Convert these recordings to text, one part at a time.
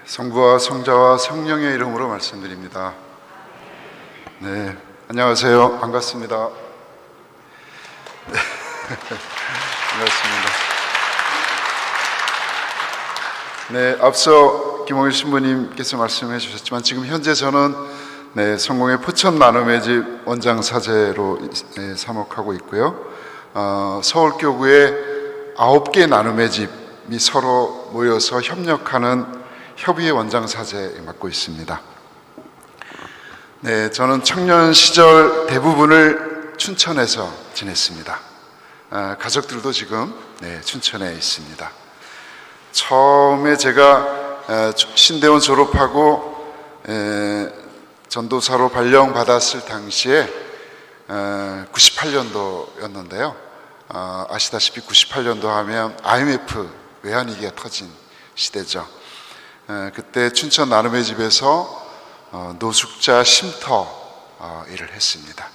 성부와 성자와 성령의 이름으로 말씀드립니다. 네, 안녕하세요. 반갑습니다. 네, 반갑습니다. 네, 앞서 김홍일 신부님께서 말씀해 주셨지만 지금 현재 저는 성공회 포천 나눔의 집 원장 사제로 사목하고 있고요. 서울교구의 9개 나눔의 집이 서로 모여서 협력하는 협의회 원장 사제 맡고 있습니다. 네, 저는 청년 시절 대부분을 춘천에서 지냈습니다. 가족들도 지금 춘천에 있습니다. 처음에 제가 신대원 졸업하고 전도사로 발령받았을 당시에 98년도였는데요. 아시다시피 98년도 하면 IMF 외환위기가 터진 시대죠. 그때 춘천 나눔의 집에서 노숙자 쉼터 일을 했습니다.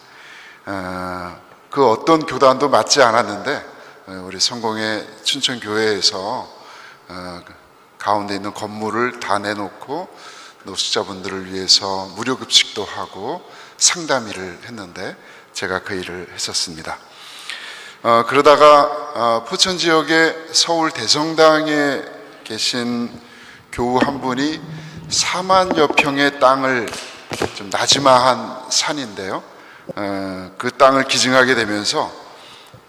그 어떤 교단도 맞지 않았는데 우리 성공의 춘천교회에서 가운데 있는 건물을 다 내놓고 노숙자분들을 위해서 무료급식도 하고 상담 일을 했는데 제가 그 일을 했었습니다. 그러다가 포천 지역의 서울 대성당에 계신 교우 한 분이 4만여 평의 땅을, 좀 나지막한 산인데요, 그 땅을 기증하게 되면서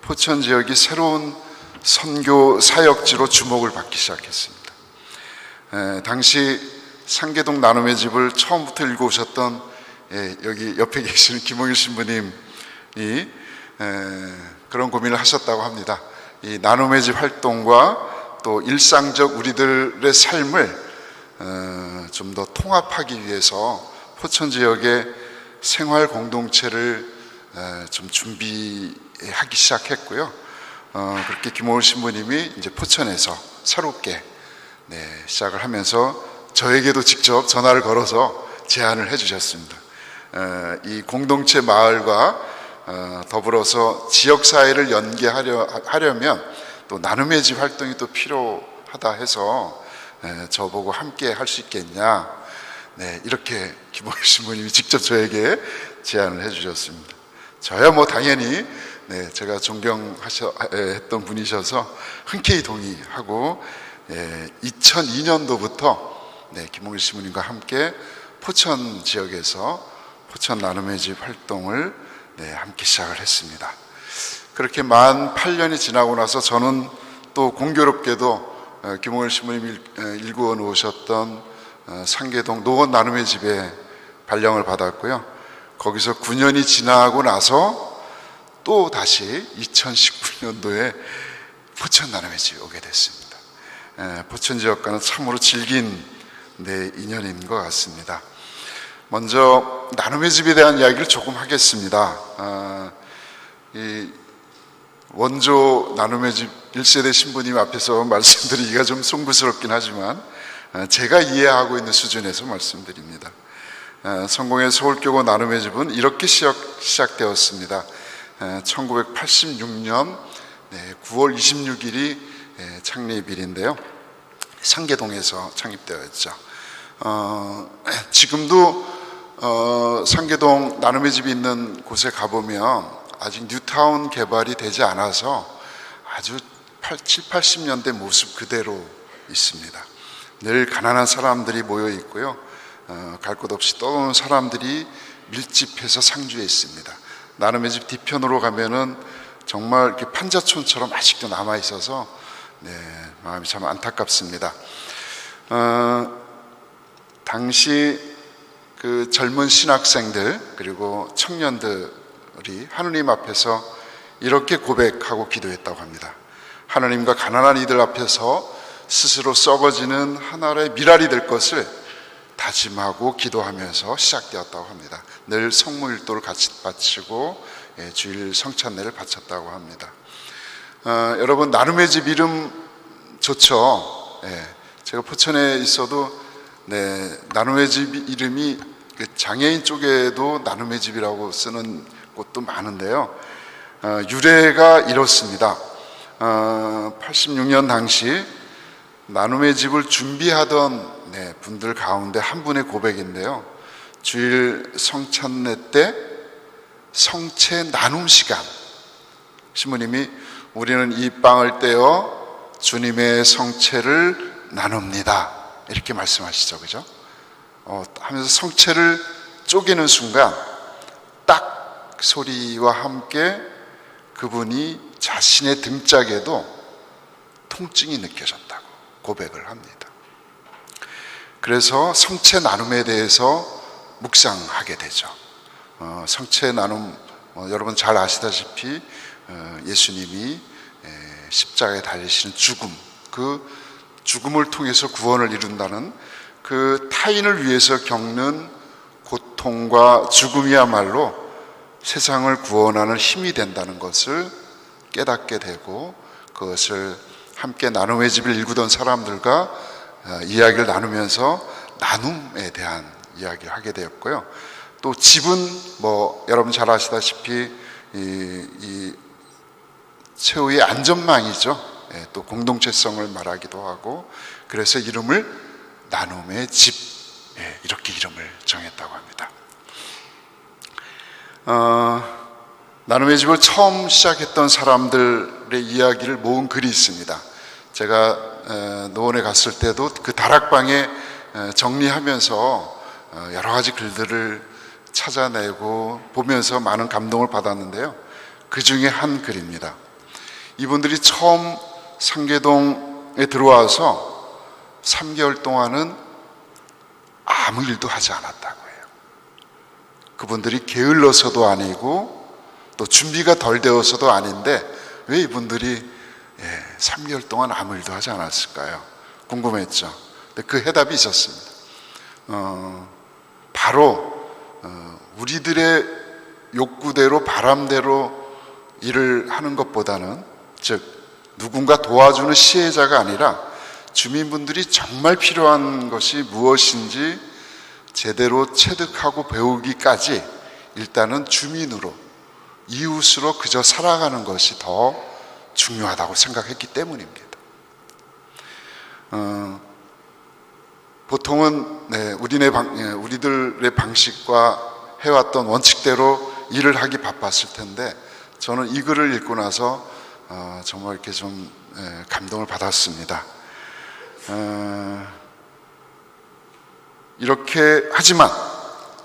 포천 지역이 새로운 선교 사역지로 주목을 받기 시작했습니다. 당시 상계동 나눔의 집을 처음부터 읽어오셨던 여기 옆에 계시는 김홍일 신부님이 그런 고민을 하셨다고 합니다. 이 나눔의 집 활동과 또 일상적 우리들의 삶을 좀 더 통합하기 위해서 포천 지역의 생활 공동체를 좀 준비하기 시작했고요. 그렇게 김홍일 신부님이 이제 포천에서 새롭게 시작을 하면서 저에게도 직접 전화를 걸어서 제안을 해주셨습니다. 이 공동체 마을과 더불어서 지역사회를 연계하려면 또 나눔의 집 활동이 또 필요하다 해서 저보고 함께 할 수 있겠냐, 이렇게 김홍일 신부님이 직접 저에게 제안을 해주셨습니다. 저야 뭐 당연히 제가 존경했던 분이셔서 흔쾌히 동의하고 2002년도부터 김홍일 신부님과 함께 포천 지역에서 포천 나눔의 집 활동을 함께 시작을 했습니다. 그렇게 만 8년이 지나고 나서 저는 또 공교롭게도 김홍일 신부님이 일구어 놓으셨던 상계동 노원 나눔의 집에 발령을 받았고요. 거기서 9년이 지나고 나서 또 다시 2019년도에 포천 나눔의 집에 오게 됐습니다. 포천 지역과는 참으로 질긴 인연인 것 같습니다. 먼저 나눔의 집에 대한 이야기를 조금 하겠습니다. 원조 나눔의 집 1세대 신부님 앞에서 말씀드리기가 좀 송구스럽긴 하지만 제가 이해하고 있는 수준에서 말씀드립니다. 성공의 서울교구 나눔의 집은 이렇게 시작되었습니다. 1986년 9월 26일이 창립일인데요, 상계동에서 창립되었죠. 지금도 상계동 나눔의 집이 있는 곳에 가보면 아직 뉴타운 개발이 되지 않아서 아주 7, 80년대 모습 그대로 있습니다. 늘 가난한 사람들이 모여 있고요, 갈 곳 없이 떠도는 사람들이 밀집해서 상주해 있습니다. 나눔의 집 뒤편으로 가면은 정말 이렇게 판자촌처럼 아직도 남아 있어서 마음이 참 안타깝습니다. 당시 그 젊은 신학생들 그리고 청년들이 하느님 앞에서 이렇게 고백하고 기도했다고 합니다. 하나님과 가난한 이들 앞에서 스스로 썩어지는 하나의 미랄이 될 것을 다짐하고 기도하면서 시작되었다고 합니다. 늘 성모일도를 같이 바치고 주일 성찬례를 바쳤다고 합니다. 여러분, 나눔의 집 이름 좋죠? 제가 포천에 있어도 나눔의 집 이름이 장애인 쪽에도 나눔의 집이라고 쓰는 곳도 많은데요, 유래가 이렇습니다. 86년 당시 나눔의 집을 준비하던 분들 가운데 한 분의 고백인데요. 주일 성찬례 때 성체 나눔 시간, 신부님이 우리는 이 빵을 떼어 주님의 성체를 나눕니다, 이렇게 말씀하시죠. 그죠? 하면서 성체를 쪼개는 순간 딱 소리와 함께 그분이 자신의 등짝에도 통증이 느껴졌다고 고백을 합니다. 그래서 성체 나눔에 대해서 묵상하게 되죠. 성체 나눔, 여러분 잘 아시다시피 예수님이 십자가에 달리시는 죽음, 그 죽음을 통해서 구원을 이룬다는 그 타인을 위해서 겪는 고통과 죽음이야말로 세상을 구원하는 힘이 된다는 것을 깨닫게 되고, 그것을 함께 나눔의 집을 일구던 사람들과 이야기를 나누면서 나눔에 대한 이야기를 하게 되었고요. 또 집은 여러분 잘 아시다시피 이 최후의 안전망이죠. 또 공동체성을 말하기도 하고, 그래서 이름을 나눔의 집, 이렇게 이름을 정했다고 합니다. 나눔의 집을 처음 시작했던 사람들의 이야기를 모은 글이 있습니다. 제가 노원에 갔을 때도 그 다락방에 정리하면서 여러 가지 글들을 찾아내고 보면서 많은 감동을 받았는데요. 그 중에 한 글입니다. 이분들이 처음 상계동에 들어와서 3개월 동안은 아무 일도 하지 않았다고 해요. 그분들이 게을러서도 아니고 또 준비가 덜 되어서도 아닌데 왜 이분들이 3개월 동안 아무 일도 하지 않았을까요? 궁금했죠. 근데 그 해답이 있었습니다. 바로 우리들의 욕구대로 바람대로 일을 하는 것보다는, 즉 누군가 도와주는 시혜자가 아니라 주민분들이 정말 필요한 것이 무엇인지 제대로 체득하고 배우기까지 일단은 주민으로, 이웃으로 그저 살아가는 것이 더 중요하다고 생각했기 때문입니다. 보통은 우리들의 방식과 해왔던 원칙대로 일을 하기 바빴을 텐데, 저는 이 글을 읽고 나서 정말 이렇게 좀 감동을 받았습니다. 이렇게 하지만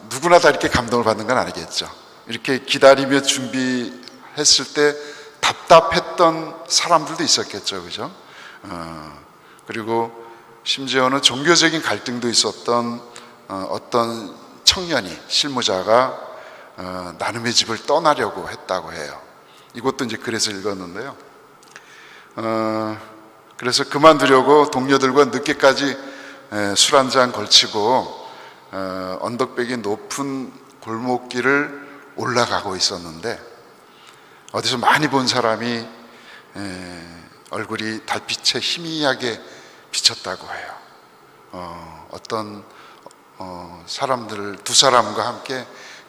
누구나 다 이렇게 감동을 받는 건 아니겠죠. 이렇게 기다리며 준비했을 때 답답했던 사람들도 있었겠죠. 그죠? 그리고 심지어는 종교적인 갈등도 있었던 어떤 청년이, 실무자가 나눔의 집을 떠나려고 했다고 해요. 이것도 이제 글에서 읽었는데요. 그래서 그만두려고 동료들과 늦게까지 술 한잔 걸치고 언덕백이 높은 골목길을 올라가고 있었는데, 어디서 많이 본 사람이 얼굴이 달빛에 희미하게 비쳤다고 해요. 어떤 사람들, 두 사람과 함께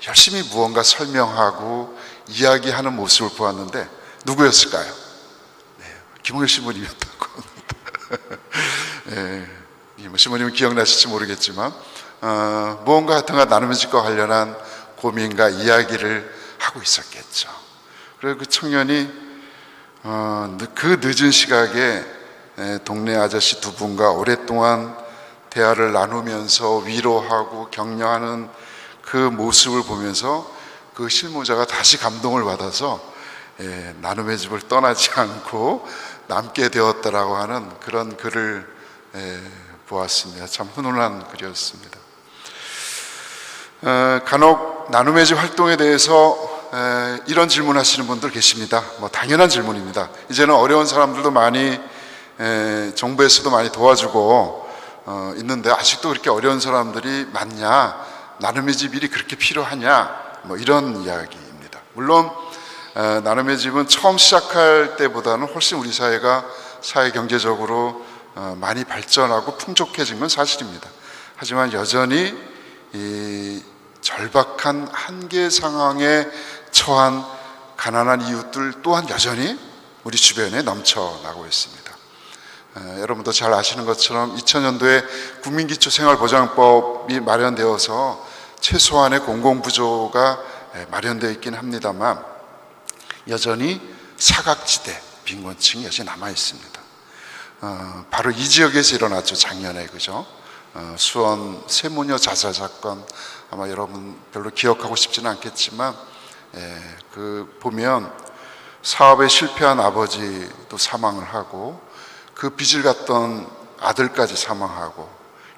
열심히 무언가 설명하고 이야기하는 모습을 보았는데 누구였을까요? 김홍일 신부님이었다고 합니다. 신부님은 기억나실지 모르겠지만 무언가 하여튼가 나눔의 집과 관련한 고민과 이야기를 하고 있었겠죠. 그리고 그 청년이 그 늦은 시각에 동네 아저씨 두 분과 오랫동안 대화를 나누면서 위로하고 격려하는 그 모습을 보면서 그 실무자가 다시 감동을 받아서 나눔의 집을 떠나지 않고 남게 되었다라고 하는 그런 글을 보았습니다. 참 훈훈한 글이었습니다. 간혹 나눔의 집 활동에 대해서 이런 질문하시는 분들 계십니다. 당연한 질문입니다. 이제는 어려운 사람들도 많이 정부에서도 많이 도와주고 있는데 아직도 그렇게 어려운 사람들이 많냐, 나눔의 집 일이 그렇게 필요하냐, 이런 이야기입니다. 물론 나눔의 집은 처음 시작할 때보다는 훨씬 우리 사회가 사회 경제적으로 많이 발전하고 풍족해진 건 사실입니다. 하지만 여전히 이 절박한 한계 상황에 처한 가난한 이웃들 또한 여전히 우리 주변에 넘쳐나고 있습니다. 여러분도 잘 아시는 것처럼 2000년도에 국민기초생활보장법이 마련되어서 최소한의 공공부조가 마련되어 있긴 합니다만 여전히 사각지대, 빈곤층이 여전히 남아 있습니다. 바로 이 지역에서 일어났죠. 작년에, 그죠? 수원 세모녀 자살 사건, 아마 여러분 별로 기억하고 싶지는 않겠지만 보면 사업에 실패한 아버지도 사망을 하고 그 빚을 갚던 아들까지 사망하고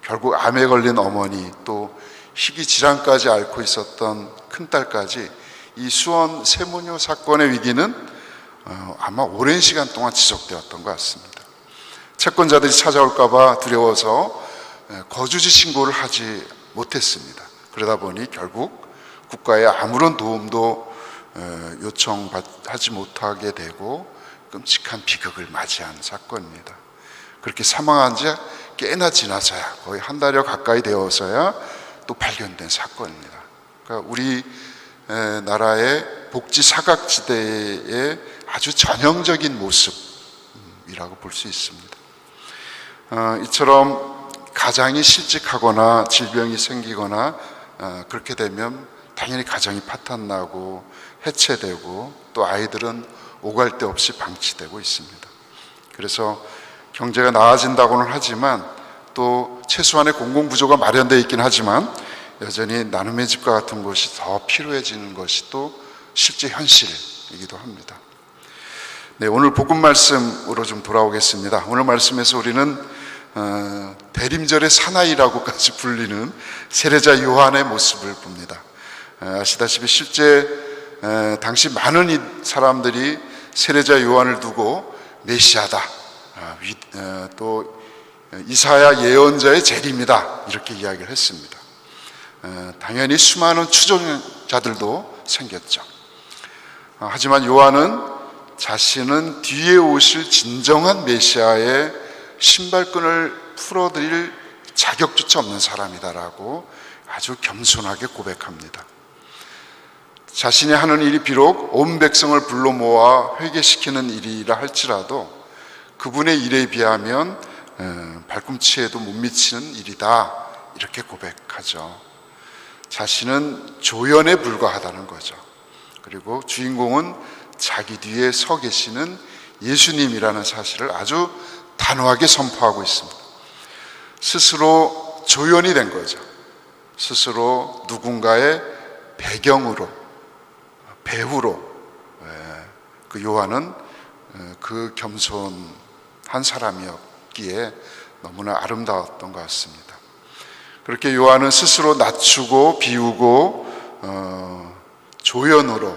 결국 암에 걸린 어머니, 또 희귀 질환까지 앓고 있었던 큰딸까지 이 수원 세모녀 사건의 위기는 아마 오랜 시간 동안 지속되었던 것 같습니다. 채권자들이 찾아올까 봐 두려워서 거주지 신고를 하지 못했습니다. 그러다 보니 결국 국가의 아무런 도움도 요청하지 못하게 되고 끔찍한 비극을 맞이한 사건입니다. 그렇게 사망한 지 꽤나 지나서야, 거의 한 달여 가까이 되어서야 또 발견된 사건입니다. 그러니까 우리 나라의 복지 사각지대의 아주 전형적인 모습이라고 볼 수 있습니다. 이처럼 가장이 실직하거나 질병이 생기거나 그렇게 되면 당연히 가정이 파탄나고 해체되고 또 아이들은 오갈 데 없이 방치되고 있습니다. 그래서 경제가 나아진다고는 하지만 또 최소한의 공공부조가 마련되어 있긴 하지만 여전히 나눔의 집과 같은 곳이 더 필요해지는 것이 또 실제 현실이기도 합니다. 네, 오늘 복음 말씀으로 좀 돌아오겠습니다. 오늘 말씀에서 우리는 대림절의 사나이라고까지 불리는 세례자 요한의 모습을 봅니다. 아시다시피 실제 당시 많은 사람들이 세례자 요한을 두고 메시아다, 또 이사야 예언자의 재림이다, 이렇게 이야기를 했습니다. 당연히 수많은 추종자들도 생겼죠. 하지만 요한은 자신은 뒤에 오실 진정한 메시아의 신발끈을 풀어드릴 자격조차 없는 사람이다라고 아주 겸손하게 고백합니다. 자신이 하는 일이 비록 온 백성을 불러 모아 회개시키는 일이라 할지라도 그분의 일에 비하면 발꿈치에도 못 미치는 일이다, 이렇게 고백하죠. 자신은 조연에 불과하다는 거죠. 그리고 주인공은 자기 뒤에 서 계시는 예수님이라는 사실을 아주 단호하게 선포하고 있습니다. 스스로 조연이 된 거죠. 스스로 누군가의 배경으로, 배우로, 그 요한은 그 겸손한 사람이었기에 너무나 아름다웠던 것 같습니다. 그렇게 요한은 스스로 낮추고 비우고 조연으로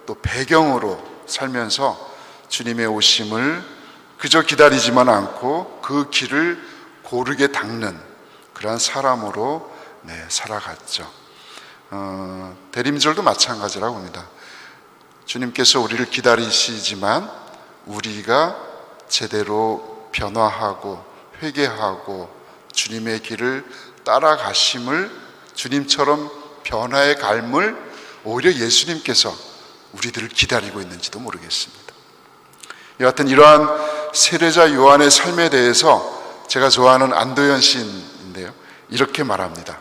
또 배경으로 살면서 주님의 오심을 그저 기다리지만 않고 그 길을 고르게 닦는 그러한 사람으로 살아갔죠. 대림절도 마찬가지라고 합니다. 주님께서 우리를 기다리시지만 우리가 제대로 변화하고 회개하고 주님의 길을 따라가심을, 주님처럼 변화의 갈물 오히려 예수님께서 우리들을 기다리고 있는지도 모르겠습니다. 여하튼 이러한 세례자 요한의 삶에 대해서 제가 좋아하는 안도현 시인인데요, 이렇게 말합니다.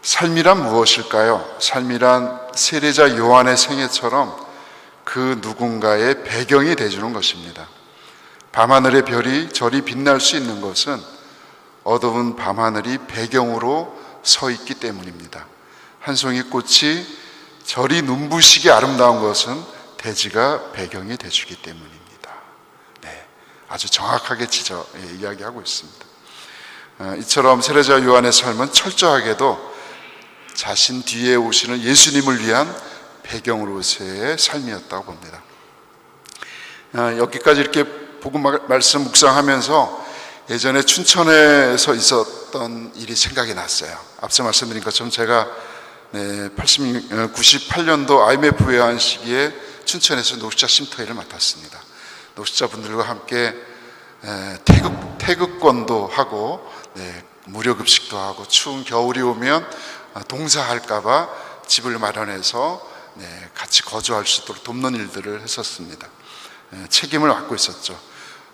삶이란 무엇일까요? 삶이란 세례자 요한의 생애처럼 그 누군가의 배경이 되어주는 것입니다. 밤하늘의 별이 저리 빛날 수 있는 것은 어두운 밤하늘이 배경으로 서 있기 때문입니다. 한 송이 꽃이 저리 눈부시게 아름다운 것은 대지가 배경이 되주기 때문입니다. 아주 정확하게 이야기하고 있습니다. 이처럼 세례자 요한의 삶은 철저하게도 자신 뒤에 오시는 예수님을 위한 배경으로서의 삶이었다고 봅니다. 여기까지 이렇게 복음 말씀 묵상하면서 예전에 춘천에서 있었던 일이 생각이 났어요. 앞서 말씀드린 것처럼 제가 98년도 IMF 외환 시기에 춘천에서 노숙자 쉼터일을 맡았습니다. 노숙자분들과 함께 태극권도 하고 무료급식도 하고 추운 겨울이 오면 동사할까봐 집을 마련해서 같이 거주할 수 있도록 돕는 일들을 했었습니다. 책임을 맡고 있었죠.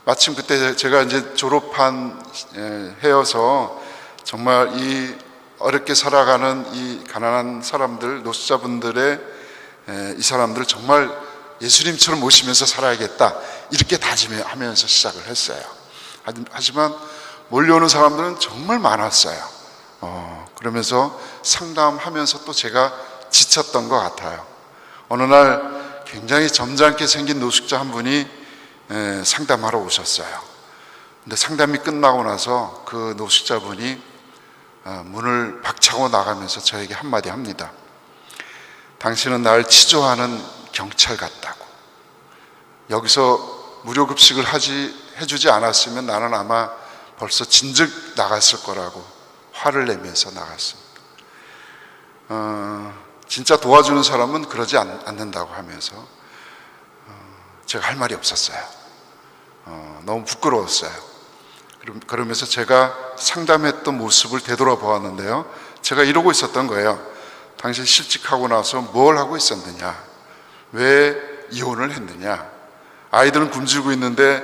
마침 그때 제가 이제 졸업한 해여서 정말 이 어렵게 살아가는 이 가난한 사람들, 노숙자분들의 이 사람들을 정말 예수님처럼 모시면서 살아야겠다, 이렇게 다짐하면서 시작을 했어요. 하지만 몰려오는 사람들은 정말 많았어요. 그러면서 상담하면서 또 제가 지쳤던 것 같아요. 어느 날 굉장히 점잖게 생긴 노숙자 한 분이 상담하러 오셨어요. 근데 상담이 끝나고 나서 그 노숙자분이 문을 박차고 나가면서 저에게 한마디 합니다. 당신은 날 치조하는 경찰 같다고. 여기서 무료급식을 해주지 않았으면 나는 아마 벌써 진즉 나갔을 거라고 화를 내면서 나갔습니다. 진짜 도와주는 사람은 그러지 않는다고 하면서 제가 할 말이 없었어요. 너무 부끄러웠어요. 그러면서 제가 상담했던 모습을 되돌아보았는데요, 제가 이러고 있었던 거예요. 당신 실직하고 나서 뭘 하고 있었느냐, 왜 이혼을 했느냐, 아이들은 굶주리고 있는데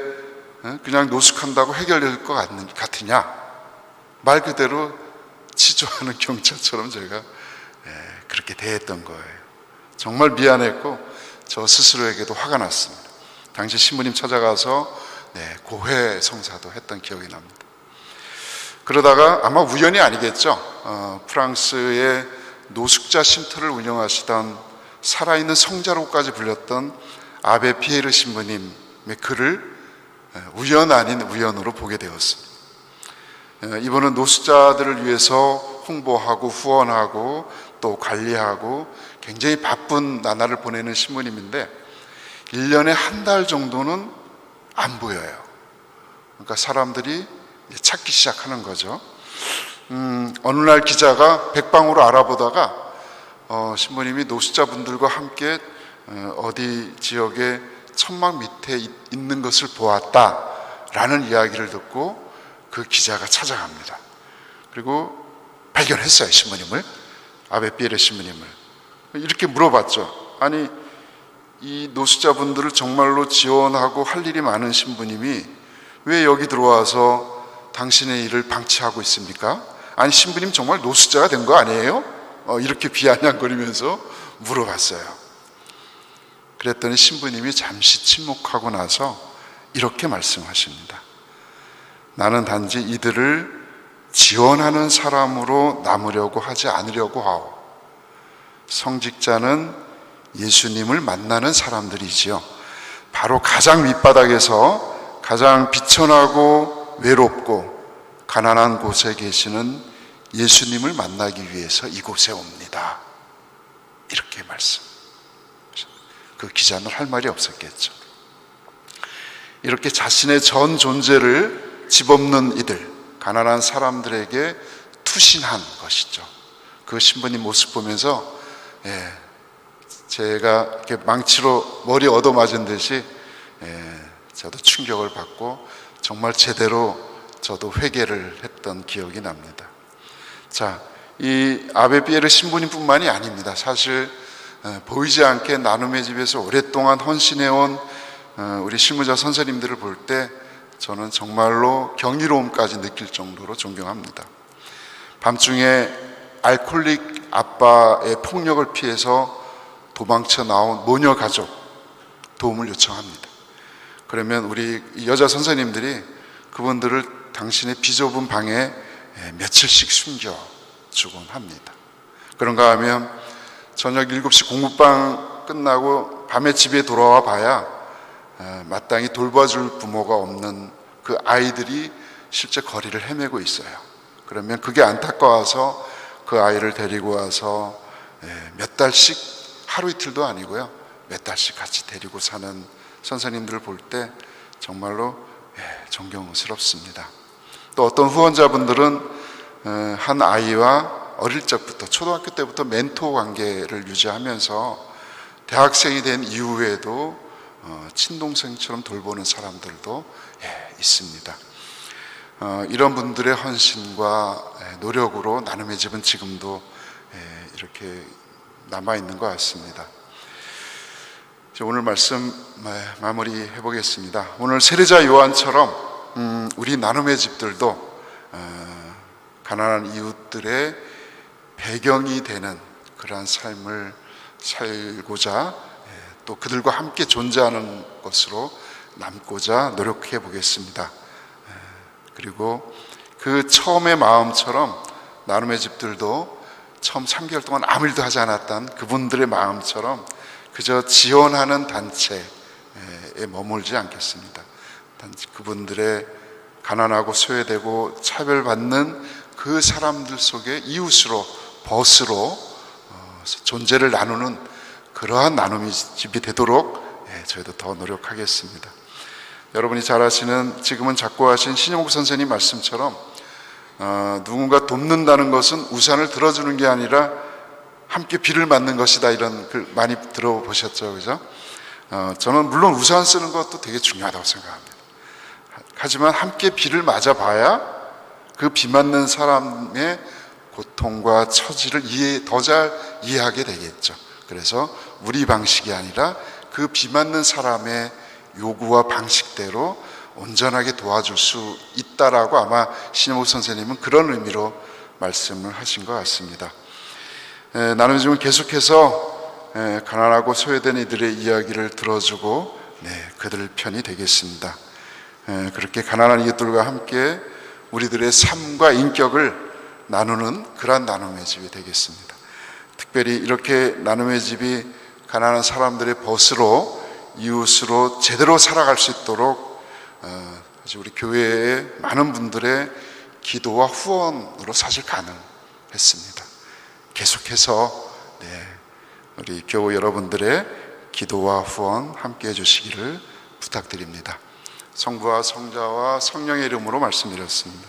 그냥 노숙한다고 해결될 것 같으냐. 말 그대로 치조하는 경찰처럼 제가 그렇게 대했던 거예요. 정말 미안했고 저 스스로에게도 화가 났습니다. 당시 신부님 찾아가서 고해 성사도 했던 기억이 납니다. 그러다가 아마 우연이 아니겠죠. 프랑스의 노숙자 쉼터를 운영하시던 살아있는 성자로까지 불렸던 아베 피에르 신부님의 글을 우연 아닌 우연으로 보게 되었습니다. 이분은 노숙자들을 위해서 홍보하고 후원하고 또 관리하고 굉장히 바쁜 나날을 보내는 신부님인데 1년에 한 달 정도는 안 보여요. 그러니까 사람들이 찾기 시작하는 거죠. 어느 날 기자가 백방으로 알아보다가 신부님이 노숙자분들과 함께 어디 지역의 천막 밑에 있는 것을 보았다라는 이야기를 듣고 그 기자가 찾아갑니다. 그리고 발견했어요, 신부님을. 아베 피에르 신부님을. 이렇게 물어봤죠. 아니, 이 노숙자분들을 정말로 지원하고 할 일이 많은 신부님이 왜 여기 들어와서 당신의 일을 방치하고 있습니까? 아니, 신부님 정말 노숙자가 된 거 아니에요? 이렇게 비아냥거리면서 물어봤어요. 그랬더니 신부님이 잠시 침묵하고 나서 이렇게 말씀하십니다. 나는 단지 이들을 지원하는 사람으로 남으려고 하지 않으려고 하오. 성직자는 예수님을 만나는 사람들이지요. 바로 가장 밑바닥에서 가장 비천하고 외롭고 가난한 곳에 계시는 예수님을 만나기 위해서 이곳에 옵니다. 이렇게 말씀. 그 기자는 할 말이 없었겠죠. 이렇게 자신의 전 존재를 집없는 이들, 가난한 사람들에게 투신한 것이죠. 그 신부님 모습 보면서 제가 이렇게 망치로 머리 얻어맞은 듯이 저도 충격을 받고 정말 제대로 저도 회개를 했던 기억이 납니다. 자, 이 아베 피에르 신부님뿐만이 아닙니다. 사실 보이지 않게 나눔의 집에서 오랫동안 헌신해온 우리 실무자 선생님들을 볼 때 저는 정말로 경이로움까지 느낄 정도로 존경합니다. 밤중에 알코올릭 아빠의 폭력을 피해서 도망쳐 나온 모녀 가족 도움을 요청합니다. 그러면 우리 여자 선생님들이 그분들을 당신의 비좁은 방에 며칠씩 숨겨주곤 합니다. 그런가 하면 저녁 7시 공부방 끝나고 밤에 집에 돌아와 봐야 마땅히 돌봐줄 부모가 없는 그 아이들이 실제 거리를 헤매고 있어요. 그러면 그게 안타까워서 그 아이를 데리고 와서 몇 달씩, 하루 이틀도 아니고요, 몇 달씩 같이 데리고 사는 선생님들을 볼 때 정말로 존경스럽습니다. 또 어떤 후원자분들은 한 아이와 어릴 적부터, 초등학교 때부터 멘토 관계를 유지하면서 대학생이 된 이후에도 친동생처럼 돌보는 사람들도 있습니다. 이런 분들의 헌신과 노력으로 나눔의 집은 지금도 이렇게 남아있는 것 같습니다. 오늘 말씀 마무리해 보겠습니다. 오늘 세례자 요한처럼 우리 나눔의 집들도 가난한 이웃들의 배경이 되는 그러한 삶을 살고자 또 그들과 함께 존재하는 것으로 남고자 노력해 보겠습니다. 그리고 그 처음의 마음처럼 나눔의 집들도 처음 3개월 동안 아무 일도 하지 않았던 그분들의 마음처럼 그저 지원하는 단체에 머물지 않겠습니다. 그분들의 가난하고 소외되고 차별받는 그 사람들 속에 이웃으로 벗으로 존재를 나누는 그러한 나눔의 집이 되도록 저희도 더 노력하겠습니다. 여러분이 잘 아시는 지금은 작고하신 신영국 선생님 말씀처럼 누군가 돕는다는 것은 우산을 들어주는 게 아니라 함께 비를 맞는 것이다, 이런 글 많이 들어보셨죠, 그죠? 저는 물론 우산 쓰는 것도 되게 중요하다고 생각합니다. 하지만 함께 비를 맞아봐야 그 비 맞는 사람의 고통과 처지를 더 잘 이해하게 되겠죠. 그래서 우리 방식이 아니라 그 비 맞는 사람의 요구와 방식대로 온전하게 도와줄 수 있다라고 아마 신영욱 선생님은 그런 의미로 말씀을 하신 것 같습니다. 나눔의 집은 계속해서 가난하고 소외된 이들의 이야기를 들어주고 그들 편이 되겠습니다. 그렇게 가난한 이웃들과 함께 우리들의 삶과 인격을 나누는 그러한 나눔의 집이 되겠습니다. 특별히 이렇게 나눔의 집이 가난한 사람들의 벗으로 이웃으로 제대로 살아갈 수 있도록 우리 교회의 많은 분들의 기도와 후원으로 사실 가능했습니다. 계속해서 우리 교우 여러분들의 기도와 후원 함께 해주시기를 부탁드립니다. 성부와 성자와 성령의 이름으로 말씀드렸습니다.